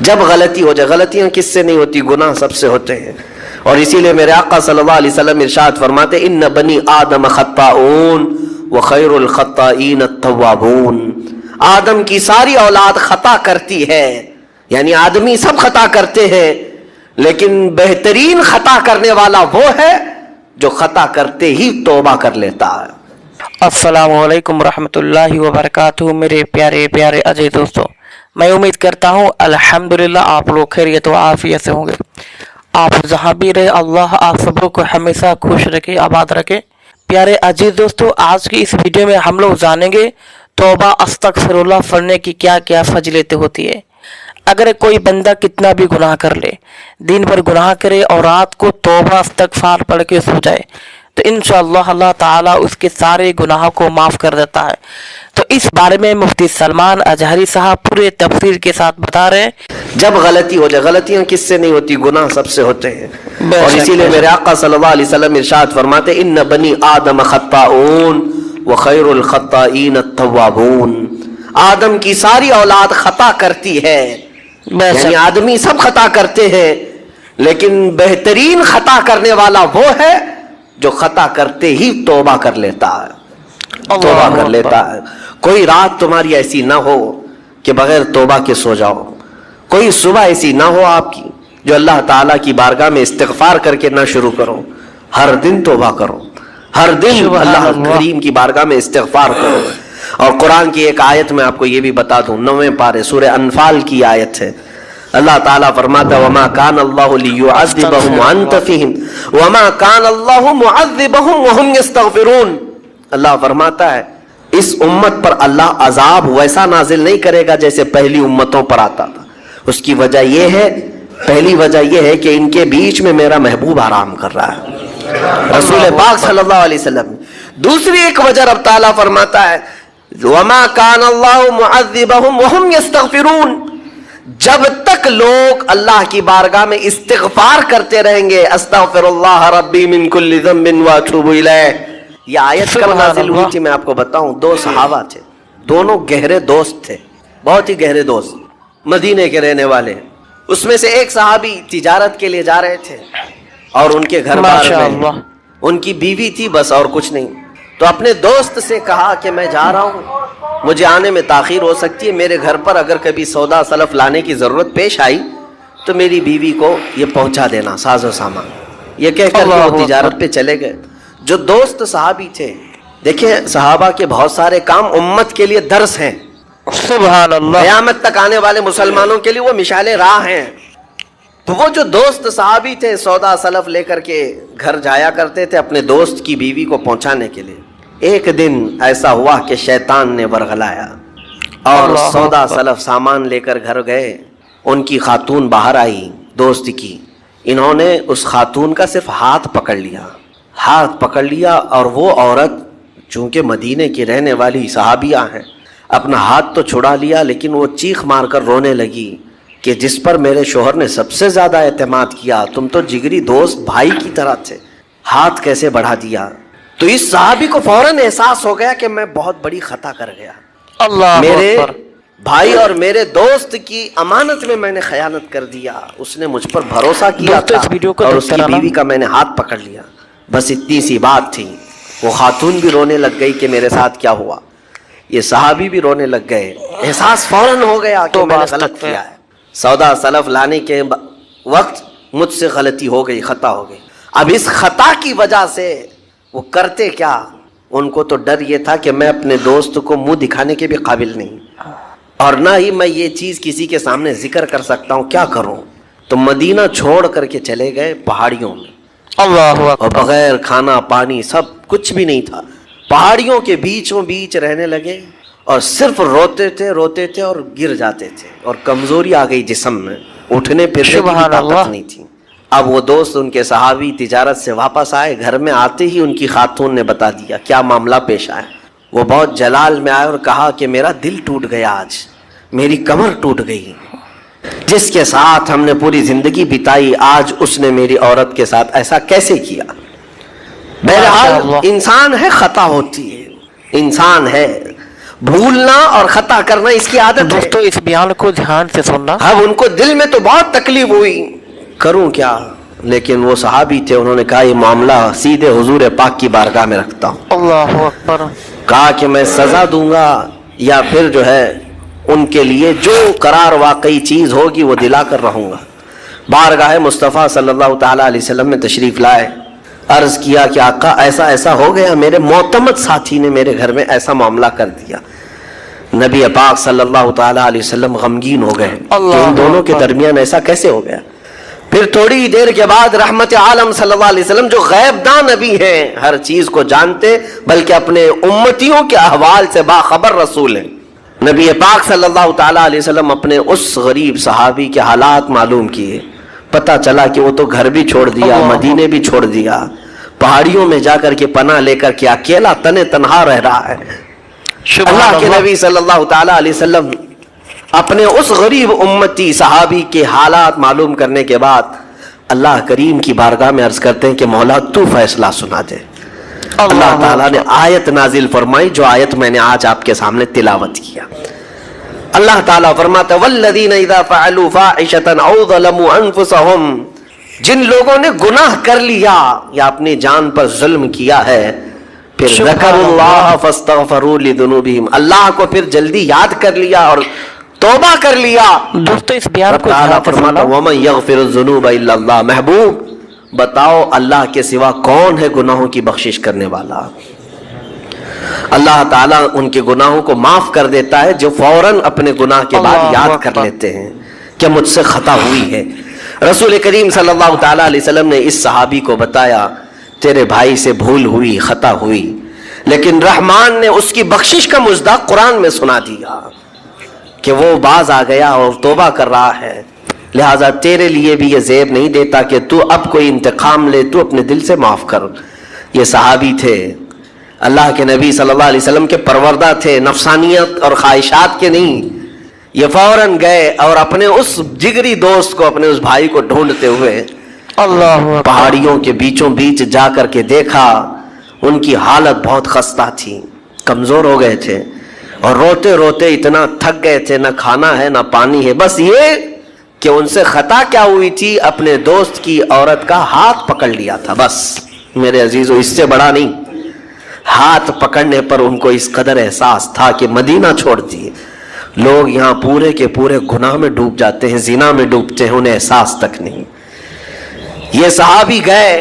جب غلطی ہو جائے، غلطیاں کس سے نہیں ہوتی؟ گناہ سب سے ہوتے ہیں. اور اسی لیے میرے آقا صلی اللہ علیہ وسلم ارشاد فرماتے ان بنی آدم خطاؤون وخیر الخطائین التوابون. آدم کی ساری اولاد خطا کرتی ہے، یعنی آدمی سب خطا کرتے ہیں، لیکن بہترین خطا کرنے والا وہ ہے جو خطا کرتے ہی توبہ کر لیتا ہے. السلام علیکم ورحمۃ اللہ وبرکاتہ. میرے پیارے پیارے عزیز دوستو، میں امید کرتا ہوں الحمدللہ آپ لوگ خیریت و عافیت سے ہوں گے. آپ جہاں بھی رہے اللہ آپ سب کو ہمیشہ خوش رکھے، آباد رکھے. پیارے عزیز دوستو، آج کی اس ویڈیو میں ہم لوگ جانیں گے توبہ استغفر اللہ پڑھنے کی کیا کیا فضیلتیں ہوتی ہے. اگر کوئی بندہ کتنا بھی گناہ کر لے، دن بھر گناہ کرے اور رات کو توبہ استغفار پڑھ کے سو جائے، تو انشاءاللہ اللہ تعالیٰ اس کے سارے گناہوں کو معاف کر دیتا ہے. تو اس بارے میں مفتی سلمان اظہری صاحب پورے تفسیر کے ساتھ بتا رہے ہیں. جب غلطی ہو جائے، غلطیاں کس سے نہیں ہوتی؟ گناہ سب سے ہوتے ہیں. اور اسی لیے میرے آقا صلی اللہ علیہ وسلم ارشاد فرماتے ان بنی آدم خطاؤون وخیر الخطائین التوابون. آدم کی ساری اولاد خطا کرتی ہے، یعنی آدمی سب خطا کرتے ہیں، لیکن بہترین خطا کرنے والا وہ ہے جو خطا کرتے ہی توبہ کر لیتا ہے. توبہ کر لیتا ہے. کوئی رات تمہاری ایسی نہ ہو کہ بغیر توبہ کے سو جاؤ. کوئی صبح ایسی نہ ہو آپ کی جو اللہ تعالیٰ کی بارگاہ میں استغفار کر کے نہ شروع کرو. ہر دن توبہ کرو، ہر دن اللہ کریم کی بارگاہ میں استغفار کرو. اور قرآن کی ایک آیت میں آپ کو یہ بھی بتا دوں، 9ویں پارے سورہ انفال کی آیت ہے. اللہ تعالیٰ فرماتا ہے وَمَا كَانَ اللَّهُ لِيُعَذِّبَهُمْ وَأَنْتَ فِيهِمْ وَمَا كَانَ اللَّهُ مُعَذِّبَهُمْ وَهُمْ يَسْتَغْفِرُونَ. اللہ فرماتا ہے اس امت پر اللہ عذاب ویسا نازل نہیں کرے گا جیسے پہلی امتوں پر آتا تھا. اس کی وجہ یہ ہے، پہلی وجہ یہ ہے کہ ان کے بیچ میں میرا محبوب آرام کر رہا ہے، رسول پاک صلی اللہ علیہ وسلم. دوسری ایک وجہ رب تعالیٰ فرماتا ہے وَمَا كَانَ اللَّهُ مُعَذِّبَهُمْ وَهُمْ يَسْتَغْفِرُونَ. جب تک لوگ اللہ کی بارگاہ میں استغفار کرتے رہیں گے، استغفر اللہ ربی من کل ذنب واتوب الیہ. یہ آیت کب نازل ہوئی تھی میں آپ کو بتاؤں. 2 صحابہ تھے، دونوں گہرے دوست تھے، بہت ہی گہرے دوست، مدینے کے رہنے والے. اس میں سے ایک صحابی تجارت کے لیے جا رہے تھے اور ان کے گھر بار میں ان کی بیوی تھی بس، اور کچھ نہیں. تو اپنے دوست سے کہا کہ میں جا رہا ہوں، مجھے آنے میں تاخیر ہو سکتی ہے، میرے گھر پر اگر کبھی سودا سلف لانے کی ضرورت پیش آئی تو میری بیوی کو یہ پہنچا دینا، ساز و سامان. یہ کہہ کر وہ تجارت پہ چلے گئے. جو دوست صحابی تھے، دیکھیں صحابہ کے بہت سارے کام امت کے لیے درس ہیں، سبحان اللہ، قیامت تک آنے والے مسلمانوں کے لیے وہ مشعل راہ ہیں. تو وہ جو دوست صحابی تھے سودا سلف لے کر کے گھر جایا کرتے تھے اپنے دوست کی بیوی کو پہنچانے کے لیے. ایک دن ایسا ہوا کہ شیطان نے ورغلایا اور سودا سلف سامان لے کر گھر گئے. ان کی خاتون باہر آئی دوست کی، انہوں نے اس خاتون کا صرف ہاتھ پکڑ لیا اور وہ عورت چونکہ مدینے کی رہنے والی صحابیہ ہیں، اپنا ہاتھ تو چھڑا لیا لیکن وہ چیخ مار کر رونے لگی کہ جس پر میرے شوہر نے سب سے زیادہ اعتماد کیا، تم تو جگری دوست بھائی کی طرح تھے، ہاتھ کیسے بڑھا دیا. تو اس صحابی کو فوراً احساس ہو گیا کہ میں بہت بڑی خطا کر گیا. اللہ میرے بھائی اور میرے دوست کی امانت میں نے خیانت کر دیا. اس نے مجھ پر بھروسہ کیا تھا اور اس کی بیوی کا میں نے ہاتھ پکڑ لیا. بس اتنی سی بات تھی. وہ خاتون بھی رونے لگ گئی کہ میرے ساتھ کیا ہوا، یہ صحابی بھی رونے لگ گئے. احساس فوراً ہو گیا کہ میں نے غلط کیا ہے. سودا سلف لانے کے وقت مجھ سے غلطی ہو گئی، خطا ہو گئی. اب اس خطا کی وجہ سے وہ کرتے کیا، ان کو تو ڈر یہ تھا کہ میں اپنے دوست کو منہ دکھانے کے بھی قابل نہیں، اور نہ ہی میں یہ چیز کسی کے سامنے ذکر کر سکتا ہوں، کیا کروں. تو مدینہ چھوڑ کر کے چلے گئے پہاڑیوں میں. اللہ اور بغیر کھانا پانی سب کچھ بھی نہیں تھا، پہاڑیوں کے بیچوں بیچ رہنے لگے اور صرف روتے تھے اور گر جاتے تھے اور کمزوری آ گئی جسم میں، اٹھنے پھرنے کی طاقت نہیں تھی. اب وہ دوست ان کے صحابی تجارت سے واپس آئے، گھر میں آتے ہی ان کی خاتون نے بتا دیا کیا معاملہ پیش آیا. وہ بہت جلال میں آئے اور کہا کہ میرا دل ٹوٹ گیا، آج میری کمر ٹوٹ گئی، جس کے ساتھ ہم نے پوری زندگی بتائی آج اس نے میری عورت کے ساتھ ایسا کیسے کیا. بہرحال انسان ہے، خطا ہوتی ہے، انسان ہے. بھولنا اور خطا کرنا اس کی عادت ہے. دوستو اس بیان کو دھیان سے سننا. اب ان کو دل میں تو بہت تکلیف ہوئی, کروں کیا, لیکن وہ صحابی تھے, انہوں نے کہا یہ معاملہ سیدھے حضور پاک کی بارگاہ میں رکھتا ہوں. اللہ اکبر. کہا کہ میں سزا دوں گا یا پھر جو ہے ان کے لیے جو قرار واقعی چیز ہوگی وہ دلا کر رہوں گا. بارگاہ مصطفیٰ صلی اللہ تعالیٰ علیہ وسلم میں تشریف لائے, عرض کیا کہ آقا ایسا ایسا ہو گیا, میرے معتمد ساتھی نے میرے گھر میں ایسا معاملہ کر دیا. نبی پاک صلی اللہ تعالیٰ علیہ وسلم غمگین ہو گئے کہ ان دونوں کے درمیان ایسا کیسے ہو گیا. پھر تھوڑی دیر کے بعد رحمت عالم صلی اللہ علیہ وسلم جو غیب دان نبی ہیں, ہر چیز کو جانتے, بلکہ اپنے امتیوں کے احوال سے باخبر رسول ہیں, نبی پاک صلی اللہ تعالیٰ علیہ وسلم اپنے اس غریب صحابی کے حالات معلوم کیے. پتہ چلا کہ وہ تو گھر بھی چھوڑ دیا, مدینے بھی چھوڑ دیا, پہاڑیوں میں جا کر کے پناہ لے کر کے اکیلا تنہا رہ رہا ہے. اللہ کے نبی صلی اللہ تعالیٰ علیہ وسلم اپنے اس غریب امتی صحابی کے حالات معلوم کرنے کے بعد اللہ کریم کی بارگاہ میں عرض کرتے ہیں کہ مولا تو فیصلہ سنا دے. اللہ تعالیٰ نے آیت نازل فرمائی, جو آیت میں نے آج آپ کے سامنے تلاوت کیا. اللہ تعالیٰ فرماتا ہے والذین اذا فعلوا فاحشۃ او ظلموا انفسهم, جن لوگوں نے گناہ کر لیا یا اپنی جان پر ظلم کیا ہے, پھر ذکروا اللہ فاستغفروا لذنوبہم, اللہ کو پھر جلدی یاد کر لیا اور توبہ کر لیا. دوستو اس بیان کو تعالیٰ فرماتا ومن یغفر الذنوب الا اللہ, محبوب بتاؤ اللہ کے سوا کون ہے گناہوں کی بخشش کرنے والا. اللہ تعالیٰ ان کے گناہوں کو معاف کر دیتا ہے جو فوراً اپنے گناہ کے بعد یاد کر لیتے ہیں کہ مجھ سے خطا ہوئی ہے. رسول کریم صلی اللہ تعالیٰ علیہ وسلم نے اس صحابی کو بتایا تیرے بھائی سے بھول ہوئی, خطا ہوئی, لیکن رحمان نے اس کی بخشش کا مصداق قرآن میں سنا دیا کہ وہ باز آ گیا اور توبہ کر رہا ہے, لہٰذا تیرے لیے بھی یہ زیب نہیں دیتا کہ تو اب کوئی انتقام لے, تو اپنے دل سے معاف کر. یہ صحابی تھے, اللہ کے نبی صلی اللہ علیہ وسلم کے پروردہ تھے, نفسانیت اور خواہشات کے نہیں. یہ فوراً گئے اور اپنے اس جگری دوست کو, اپنے اس بھائی کو ڈھونڈتے ہوئے اللہ پہاڑیوں کے بیچوں بیچ جا کر کے دیکھا. ان کی حالت بہت خستہ تھی, کمزور ہو گئے تھے اور روتے روتے اتنا تھک گئے تھے, نہ کھانا ہے نہ پانی ہے, بس یہ کہ ان سے خطا کیا ہوئی تھی, اپنے دوست کی عورت کا ہاتھ پکڑ لیا تھا. بس میرے عزیزو اس سے بڑا نہیں. ہاتھ پکڑنے پر ان کو اس قدر احساس تھا کہ مدینہ چھوڑ دیے. لوگ یہاں پورے کے پورے گناہ میں ڈوب جاتے ہیں, زنا میں ڈوبتے ہیں, انہیں احساس تک نہیں. یہ صحابی گئے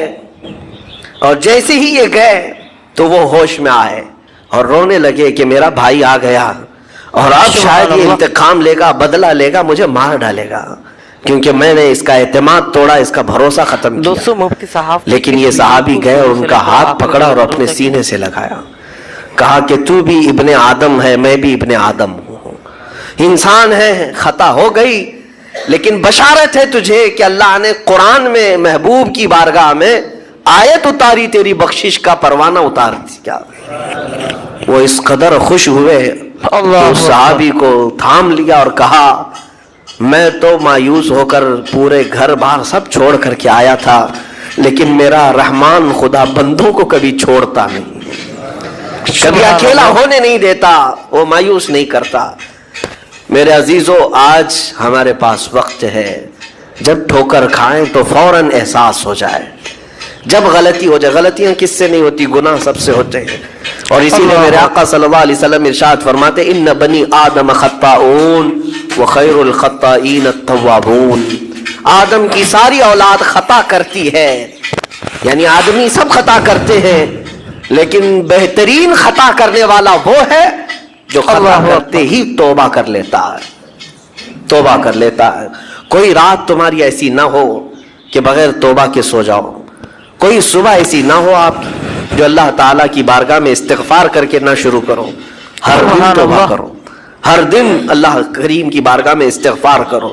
اور جیسے ہی یہ گئے تو وہ ہوش میں آئے اور رونے لگے کہ میرا بھائی آ گیا اور اب شاید یہ انتقام لے گا, بدلہ لے گا, مجھے مار ڈالے گا, کیونکہ میں نے اس کا اعتماد توڑا, اس کا بھروسہ ختم کیا. دوستو مفتی صاحب لیکن یہ صحابی گئے اور ان کا ہاتھ پکڑا اور اپنے سینے سے لگایا, کہا کہ تو بھی ابن آدم ہے, میں بھی ابن آدم ہوں, انسان ہے, خطا ہو گئی, لیکن بشارت ہے تجھے کہ اللہ نے قرآن میں محبوب کی بارگاہ میں آیت اتاری, تیری بخشش کا پروانہ اتار دیا. وہ اس قدر خوش ہوئے, اس صحابی کو تھام لیا اور کہا میں تو مایوس ہو کر پورے گھر بار سب چھوڑ کر کے آیا تھا, لیکن میرا رحمان خدا بندوں کو کبھی چھوڑتا نہیں, کبھی اکیلا ہونے نہیں دیتا, وہ مایوس نہیں کرتا. میرے عزیزو آج ہمارے پاس وقت ہے, جب ٹھوکر کھائیں تو فوراً احساس ہو جائے, جب غلطی ہو جائے. غلطیاں کس سے نہیں ہوتی, گناہ سب سے ہوتے ہیں. اور اسی لیے میرے آقا صلی اللہ علیہ وسلم ارشاد فرماتے ان بنی آدم خطاؤون وخیر الخطائین التوابون, آدم کی ساری اولاد خطا کرتی ہے, یعنی آدمی سب خطا کرتے ہیں, لیکن بہترین خطا کرنے والا وہ ہے جو خطا کرتے ہی توبہ کر لیتا ہے, توبہ کر لیتا ہے. کوئی رات تمہاری ایسی نہ ہو کہ بغیر توبہ کے سو جاؤ, کوئی صبح ایسی نہ ہو آپ جو اللہ تعالیٰ کی بارگاہ میں استغفار کر کے نہ شروع کرو. ہر دن توبہ کرو, ہر دن اللہ کریم کی بارگاہ میں استغفار کرو.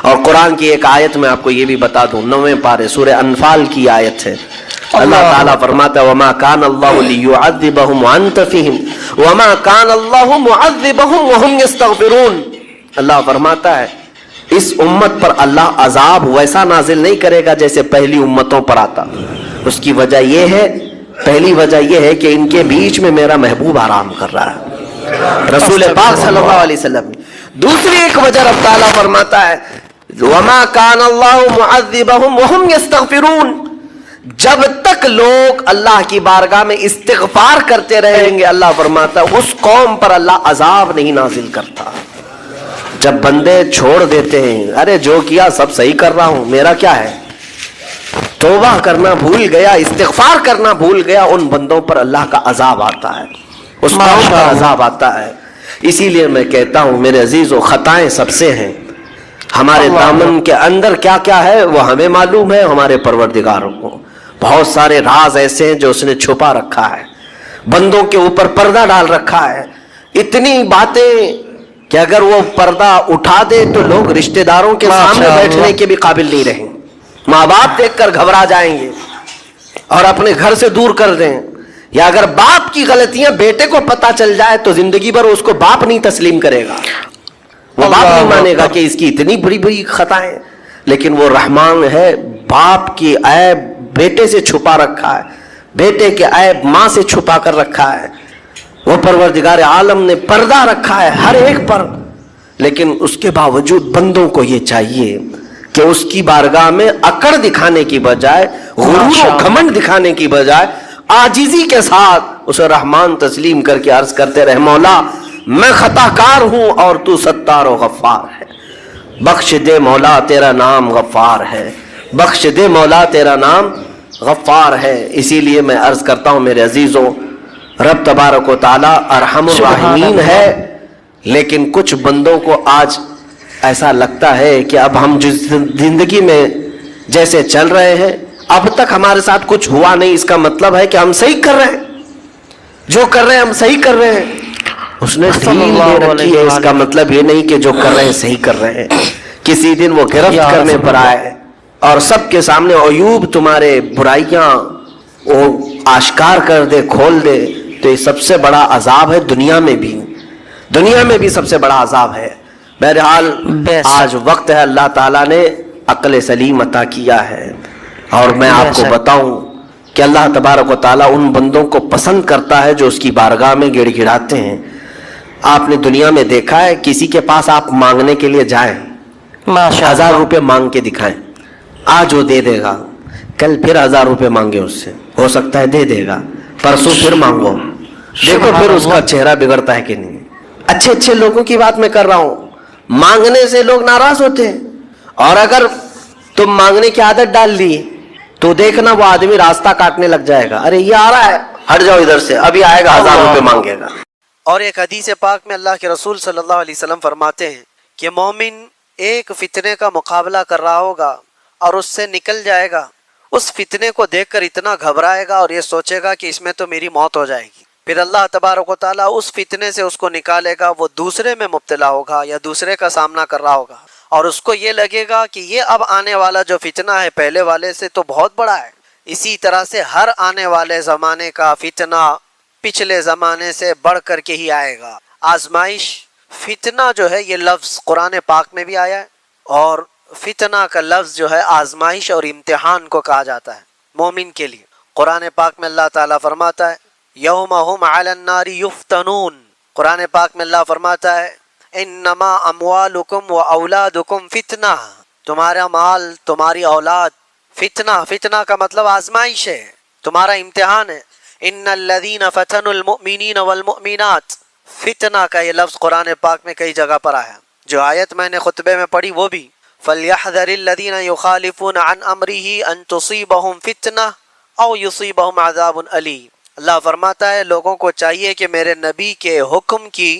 اور قرآن کی ایک آیت میں آپ کو یہ بھی بتا دوں, 9ویں پارے سورہ انفال کی آیت ہے. اللہ تعالیٰ فرماتا ہے وما کان اللہ لیعذبہم وانت فیہم وما کان اللہ معذبہم وہم یستغفرون. اللہ فرماتا ہے اس امت پر اللہ عذاب ویسا نازل نہیں کرے گا جیسے پہلی امتوں پر آتا. اس کی وجہ یہ ہے, پہلی وجہ یہ ہے کہ ان کے بیچ میں میرا محبوب آرام کر رہا ہے, رسول پاک صلی اللہ علیہ وسلم. دوسری ایک وجہ رب تعالیٰ فرماتا ہے وَمَا كَانَ اللَّهُ مُعَذِّبَهُمْ وَهُمْ يَسْتَغْفِرُونَ. جب تک لوگ اللہ کی بارگاہ میں استغفار کرتے رہیں گے اللہ فرماتا ہے اس قوم پر اللہ عذاب نہیں نازل کرتا. جب بندے چھوڑ دیتے ہیں ارے جو کیا سب صحیح کر رہا ہوں میرا کیا ہے, توبہ کرنا بھول گیا, استغفار کرنا بھول گیا, ان بندوں پر اللہ کا عذاب آتا ہے, اس قوم پر عذاب آتا ہے. اسی لیے میں کہتا ہوں میرے عزیزو خطائیں سب سے ہیں, ہمارے دامن کے اندر کیا کیا ہے وہ ہمیں معلوم ہے, ہمارے پروردگار کو. بہت سارے راز ایسے ہیں جو اس نے چھپا رکھا ہے, بندوں کے اوپر پردہ ڈال رکھا ہے, اتنی باتیں کہ اگر وہ پردہ اٹھا دے تو لوگ رشتہ داروں کے سامنے بیٹھنے کے بھی قابل نہیں رہیں, ماں باپ دیکھ کر گھبرا جائیں گے اور اپنے گھر سے دور کر دیں. یا اگر باپ کی غلطیاں بیٹے کو پتہ چل جائے تو زندگی بھر اس کو باپ نہیں تسلیم کرے گا, وہ باپ نہیں مانے گا کہ اس کی اتنی بڑی بڑی خطائیں. لیکن وہ رحمان ہے, باپ کی عیب بیٹے سے چھپا رکھا ہے, بیٹے کے عیب ماں سے چھپا کر رکھا ہے. وہ پروردگار عالم نے پردہ رکھا ہے ہر ایک پر, لیکن اس کے باوجود بندوں کو یہ چاہیے کہ اس کی بارگاہ میں اکڑ دکھانے کی بجائے, غرور و گھمنڈ دکھانے کی بجائے عاجزی کے ساتھ اسے رحمان تسلیم کر کے عرض کرتے رہے مولا میں خطا کار ہوں اور تو ستار و غفار ہے, بخش دے مولا تیرا نام غفار ہے, بخش دے مولا تیرا نام غفار ہے. اسی لیے میں عرض کرتا ہوں میرے عزیزوں رب تبارک و تعالی ارحم الراحمین ہے, لیکن کچھ بندوں کو آج ایسا لگتا ہے کہ اب ہم جس زندگی میں جیسے چل رہے ہیں اب تک ہمارے ساتھ کچھ ہوا نہیں, اس کا مطلب ہے کہ ہم صحیح کر رہے ہیں, جو کر رہے ہیں ہم صحیح کر رہے ہیں. اس نے ڈھیل لے رکھی ہے, اس کا مطلب یہ نہیں کہ جو کر رہے ہیں صحیح کر رہے ہیں. کسی دن وہ گرفت کرنے پر آئے اور سب کے سامنے عیوب تمہارے برائیاں وہ آشکار کر دے, کھول دے, تو یہ سب سے بڑا عذاب ہے دنیا میں بھی, دنیا میں بھی سب سے بڑا عذاب ہے. بہرحال آج وقت ہے, اللہ تعالیٰ نے عقل سلیم عطا کیا ہے, اور میں آپ کو بتاؤں کہ اللہ تبارک و تعالیٰ ان بندوں کو پسند کرتا ہے جو اس کی بارگاہ میں گڑ گڑاتے ہیں. آپ نے دنیا میں دیکھا ہے کسی کے پاس آپ مانگنے کے لیے جائیں, 1000 روپے مانگ کے دکھائیں, آج وہ دے دے گا, کل پھر 1000 روپے مانگے اس سے, ہو سکتا ہے دے دے گا, پرسوں پھر مانگو, دیکھو پھر اس کا چہرہ بگڑتا ہے کہ نہیں. اچھے اچھے لوگوں کی بات میں کر رہا ہوں, مانگنے سے لوگ ناراض ہوتے ہیں, اور اگر تم مانگنے کی عادت ڈال دی تو دیکھنا وہ آدمی راستہ کاٹنے لگ جائے گا, ارے یہ آ رہا ہے ہٹ جاؤ ادھر سے, ابھی آئے گا 1000 روپے مانگے گا. اور ایک حدیث پاک میں اللہ کے رسول صلی اللہ علیہ وسلم فرماتے ہیں کہ مومن ایک فتنے کا مقابلہ کر رہا ہوگا اور اس سے نکل جائے گا, اس فتنے کو دیکھ کر اتنا گھبرائے گا اور یہ سوچے گا کہ اس میں تو میری موت ہو جائے گی. پھر اللہ تبارک و تعالیٰ اس فتنے سے اس کو نکالے گا, وہ دوسرے میں مبتلا ہوگا یا دوسرے کا سامنا کر رہا ہوگا, اور اس کو یہ لگے گا کہ یہ اب آنے والا جو فتنہ ہے پہلے والے سے تو بہت بڑا ہے. اسی طرح سے ہر آنے والے زمانے کا فتنہ پچھلے زمانے سے بڑھ کر کے ہی آئے گا. آزمائش, فتنہ جو ہے یہ لفظ قرآن پاک میں بھی آیا ہے, اور فتنہ کا لفظ جو ہے آزمائش اور امتحان کو کہا جاتا ہے مومن کے لیے. قرآن پاک میں اللہ تعالیٰ فرماتا ہے یوم ہم علی النار یفتنون, قرآن پاک میں اللہ فرماتا ہے انما اموالکم و اولادکم فتنہ, تمہارا مال تمہاری اولاد فتنہ, فتنہ کا مطلب آزمائش ہے, تمہارا امتحان ہے. ان الذین فتنوا المؤمنین والمؤمنات, فتنہ کا یہ لفظ قرآن پاک میں کئی جگہ پر آیا. جو آیت میں نے خطبے میں پڑھی وہ بھی فَلْيَحْذَرِ الَّذِينَ يُخَالِفُونَ عَنْ أَمْرِهِ أَن تُصِيبَهُمْ فِتْنَةٌ أَوْ يُصِيبَهُمْ عَذَابٌ أَلِيمٌ. اللہ فرماتا ہے لوگوں کو چاہیے کہ میرے نبی کے حکم کی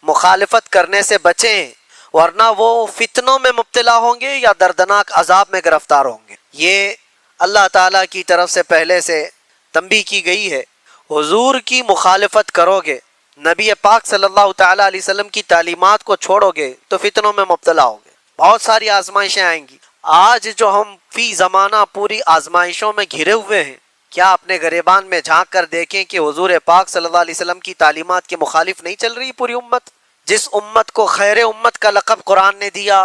مخالفت کرنے سے بچیں, ورنہ وہ فتنوں میں مبتلا ہوں گے یا دردناک عذاب میں گرفتار ہوں گے. یہ اللہ تعالیٰ کی طرف سے پہلے سے تنبیہ کی گئی ہے. حضور کی مخالفت کرو گے, نبی پاک صلی اللہ تعالیٰ علیہ وسلم کی تعلیمات کو چھوڑو گے تو فتنوں میں مبتلا ہوں گے, بہت ساری آزمائشیں آئیں گی. آج جو ہم فی زمانہ پوری آزمائشوں میں گھرے ہوئے ہیں, کیا اپنے گریبان میں جھانک کر دیکھیں کہ حضور پاک صلی اللہ علیہ وسلم کی تعلیمات کے مخالف نہیں چل رہی پوری امت؟ جس امت کو خیر امت کا لقب قرآن نے دیا,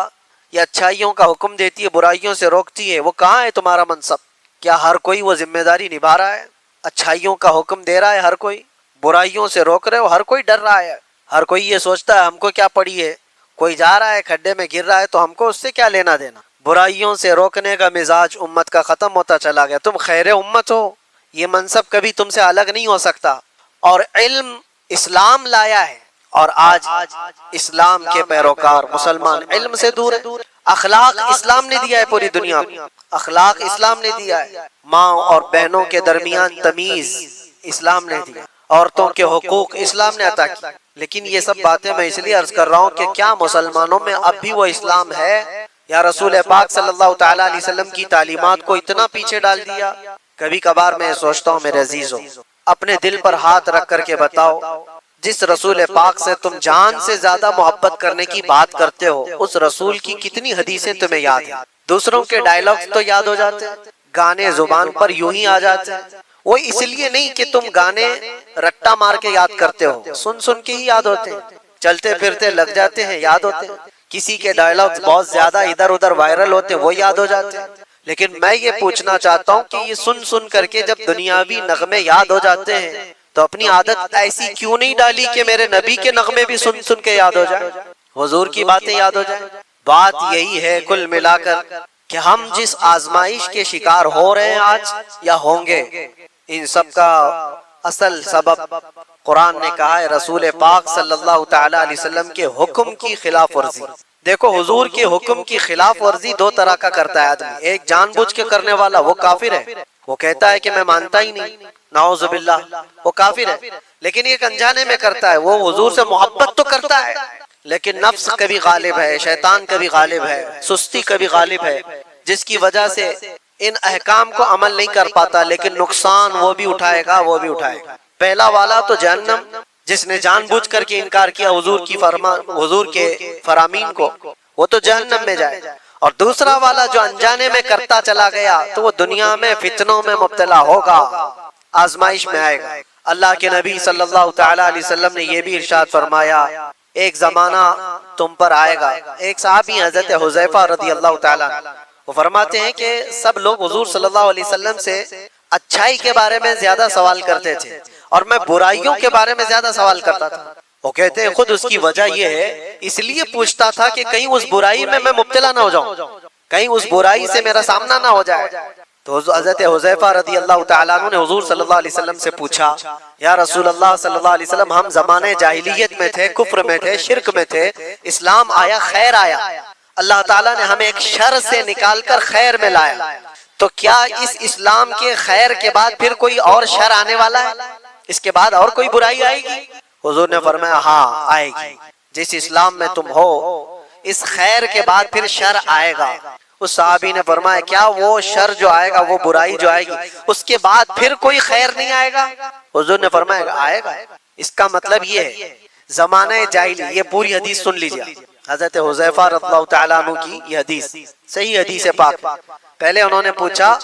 یا اچھائیوں کا حکم دیتی ہے برائیوں سے روکتی ہے, وہ کہاں ہے تمہارا منصب؟ کیا ہر کوئی وہ ذمہ داری نبھا رہا ہے؟ اچھائیوں کا حکم دے رہا ہے ہر کوئی, برائیوں سے روک رہے ہو ہر کوئی ڈر رہا ہے. ہر کوئی یہ سوچتا ہے ہم کو کیا پڑی ہے، کوئی جا رہا ہے کھڈے میں گر رہا ہے تو ہم کو اس سے کیا لینا دینا۔ برائیوں سے روکنے کا مزاج امت کا ختم ہوتا چلا گیا۔ تم خیر امت ہو، یہ منصب کبھی تم سے الگ نہیں ہو سکتا۔ اور علم اسلام لایا ہے، اور آج اسلام کے پیروکار مسلمان علم سے دور ہے۔ اخلاق اسلام نے دیا ہے پوری دنیا کو، اخلاق اسلام نے دیا ہے۔ ماں اور بہنوں کے درمیان تمیز اسلام نے دیا، عورتوں کے حقوق اسلام نے عطا کی۔ لیکن یہ سب باتیں میں اس لیے عرض کر رہا ہوں کہ کیا مسلمانوں میں اب بھی وہ اسلام ہے، یا رسول پاک صلی اللہ تعالی علیہ وسلم کی تعلیمات کو اتنا پیچھے ڈال دیا؟ کبھی کبھار میں سوچتا ہوں میرے عزیزوں، اپنے دل پر ہاتھ رکھ کر کے بتاؤ، جس رسول پاک سے تم جان سے زیادہ محبت کرنے کی بات کرتے ہو، اس رسول کی کتنی حدیثیں تمہیں یاد ہیں؟ دوسروں کے ڈائلاگز تو یاد ہو جاتے ہیں، گانے زبان پر یوں ہی آ جاتے ہیں۔ وہ اس لیے نہیں کہ تم گانے رٹا مار کے یاد کرتے ہو، سن سن کے ہی یاد ہوتے ہیں، چلتے پھرتے لگ جاتے ہیں، یاد ہوتے ہیں۔ کسی کے ڈائلاگز بہت زیادہ ادھر ادھر وائرل ہوتے ہیں، وہ یاد ہو جاتے ہیں۔ لیکن میں یہ پوچھنا چاہتا ہوں کہ یہ سن سن کر کے جب دنیاوی نغمے یاد ہو جاتے ہیں تو اپنی عادت ایسی کیوں نہیں ڈالی کہ میرے نبی کے نغمے بھی سن سن کے یاد ہو جائے، حضور کی باتیں یاد ہو جائیں۔ بات یہی ہے کل ملا کر کہ ہم جس آزمائش کے شکار ہو رہے ہیں آج یا ہوں گے، ان سب کا اصل سبب قرآن نے کہا ہے رسول پاک صلی اللہ تعالی علیہ وسلم کے حکم کی خلاف ورزی۔ دیکھو حضور کے حکم کی خلاف ورزی دو طرح کا کرتا ہے آدمی، ایک جان بوجھ کے کرنے والا وہ کافر ہے، وہ کہتا ہے کہ میں مانتا ہی نہیں، نعوذ باللہ، وہ کافر ہے۔ لیکن ایک انجانے میں کرتا ہے، وہ حضور سے محبت تو کرتا ہے لیکن نفس کبھی غالب ہے، شیطان کبھی غالب ہے، سستی کبھی غالب ہے، جس کی وجہ سے ان احکام کو عمل نہیں کر پاتا، لیکن نقصان وہ بھی اٹھائے گا، وہ بھی اٹھائے گا۔ پہلا والا تو جہنم، جس نے جان بوجھ کر کے انکار کیا حضور کے فرامین کو، وہ تو جہنم میں جائے گا۔ اور دوسرا والا جو انجانے میں کرتا چلا گیا تو وہ دنیا میں فتنوں میں مبتلا ہوگا، آزمائش میں آئے گا۔ اللہ کے نبی صلی اللہ تعالی علیہ وسلم نے یہ بھی ارشاد فرمایا ایک زمانہ تم پر آئے گا۔ ایک صحابی حضرت حذیفہ رضی اللہ تعالی عنہ، وہ فرماتے ہیں کہ سب لوگ حضور صلی اللہ علیہ وسلم سے اچھائی کے بارے میں زیادہ سوال کرتے تھے اور میں برائیوں کے بارے میں زیادہ سوال کرتا تھا۔ وہ کہتے ہیں خود اس کی وجہ یہ ہے، اس لیے پوچھتا تھا کہ کہیں اس برائی میں مبتلا نہ ہو جاؤں، کہیں اس برائی سے میرا سامنا نہ ہو جائے۔ تو حضرت حذیفہ رضی اللہ تعالیٰ عنہ نے حضور صلی اللہ علیہ وسلم سے پوچھا یا رسول اللہ صلی اللہ علیہ وسلم، ہم زمانے جاہلیت میں تھے، کفر میں تھے، شرک میں تھے، اسلام آیا، خیر آیا، اللہ تعالیٰ نے ہمیں ایک شر سے نکال کر خیر میں لایا، تو کیا اس اسلام کے خیر کے بعد پھر کوئی اور شر آنے والا ہے؟ اس کے بعد اور کوئی برائی آئے گی؟ حضور نے فرمایا ہاں آئے گی، جس اسلام میں تم ہو اس خیر کے بعد پھر شر آئے گا۔ اس صحابی نے فرمایا کیا وہ شر جو آئے گا، وہ برائی جو آئے گی، اس کے بعد پھر کوئی خیر نہیں آئے گا؟ حضور نے فرمایا آئے گا۔ اس کا مطلب یہ ہے زمانہ جاہلی، یہ پوری حدیث سن لیجیے، حضرت حذیفہ رضی اللہ تعالیٰ عنہ کی یہ حدیث صحیح حدیث پاک۔ پہلے انہوں نے پوچھا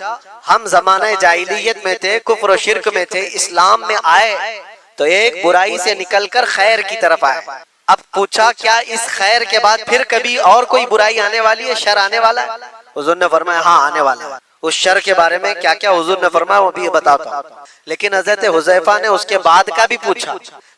ہم زمانہ جاہلیت میں تھے، کفر و شرک میں تھے، اسلام میں آئے تو ایک برائی سے نکل کر خیر کی طرف آئے۔ اب پوچھا کیا اس خیر کے بعد پھر کبھی اور کوئی برائی آنے والی ہے، شر آنے والا ہے؟ حضور نے فرمایا ہاں آنے والا ہے۔ اس شر کے بارے میں کیا کیا حضور نے فرمایا وہ بھی بتاتا ہوں، لیکن حضرت حذیفہ نے اس کے بعد کا بھی پوچھا،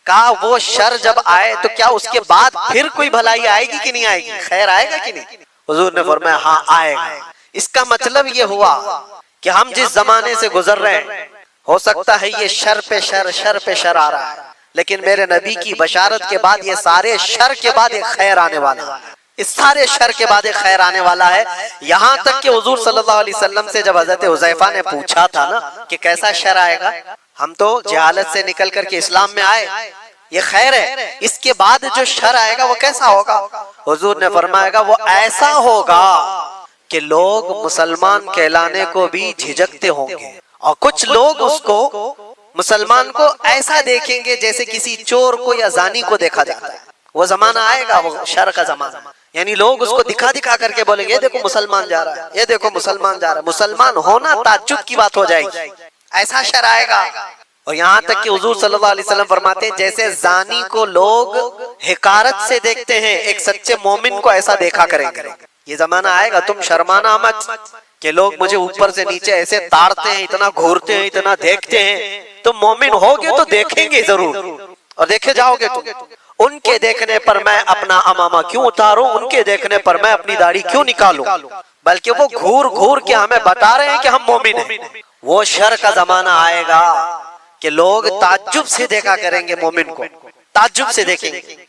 کہا وہ شر جب آئے تو کیا اس کے بعد پھر کوئی بھلائی آئے گی کہ نہیں آئے گی، خیر آئے گا کہ نہیں؟ حضور نے فرمایا ہاں آئے گا۔ اس کا مطلب یہ ہوا کہ ہم جس زمانے سے گزر رہے ہیں ہو سکتا ہے یہ شر پہ شر، شر پہ شر آ رہا ہے، لیکن میرے نبی کی بشارت کے بعد یہ سارے شر کے بعد ایک خیر آنے والا ہے، اس سارے شر کے بعد ایک خیر آنے والا ہے۔ یہاں تک کہ حضور صلی اللہ علیہ وسلم سے جب حضرت حذیفہ نے پوچھا تھا نا کہ کیسا شر آئے گا، ہم تو جہالت سے نکل کر کے اسلام میں آئے، یہ خیر ہے، اس کے بعد جو شر آئے گا وہ کیسا ہوگا؟ حضور نے فرمایا گا وہ ایسا ہوگا کہ لوگ مسلمان کہلانے کو بھی جھجکتے ہوں گے، اور کچھ لوگ اس کو مسلمان کو ایسا دیکھیں گے جیسے کسی چور کو یا زانی کو دیکھا جاتا ہے۔ وہ زمانہ آئے گا، وہ شر کا زمانہ، یعنی لوگ اس کو دکھا دکھا کر کے بولیں گے یہ دیکھو مسلمان جا رہا ہے، یہ دیکھو مسلمان جا رہا ہے، مسلمان ہونا تعجب کی بات ہو جائے گی، ایسا شر آئے گا۔ اور یہاں تک کہ حضور صلی اللہ علیہ وسلم فرماتے ہیں جیسے زانی کو لوگ حقارت سے دیکھتے ہیں، ایک سچے مومن کو ایسا دیکھا کریں گے۔ یہ زمانہ آئے گا، تم شرمانا مت کہ لوگ مجھے اوپر سے نیچے ایسے تاڑتے ہیں، اتنا گھورتے ہیں، اتنا دیکھتے ہیں۔ تم مومن ہوگے تو دیکھیں گے ضرور، اور دیکھے جاؤ گے تم، ان کے دیکھنے پر میں اپنا امامہ کیوں اتاروں، ان کے دیکھنے پر میں اپنی داڑھی کیوں نکالوں، بلکہ وہ گھور گھور کے ہمیں بتا رہے ہیں کہ ہم مومن ہیں۔ وہ شر کا زمانہ آئے گا کہ لوگ تعجب سے دیکھا کریں گے مومن کو، تعجب سے دیکھیں گے۔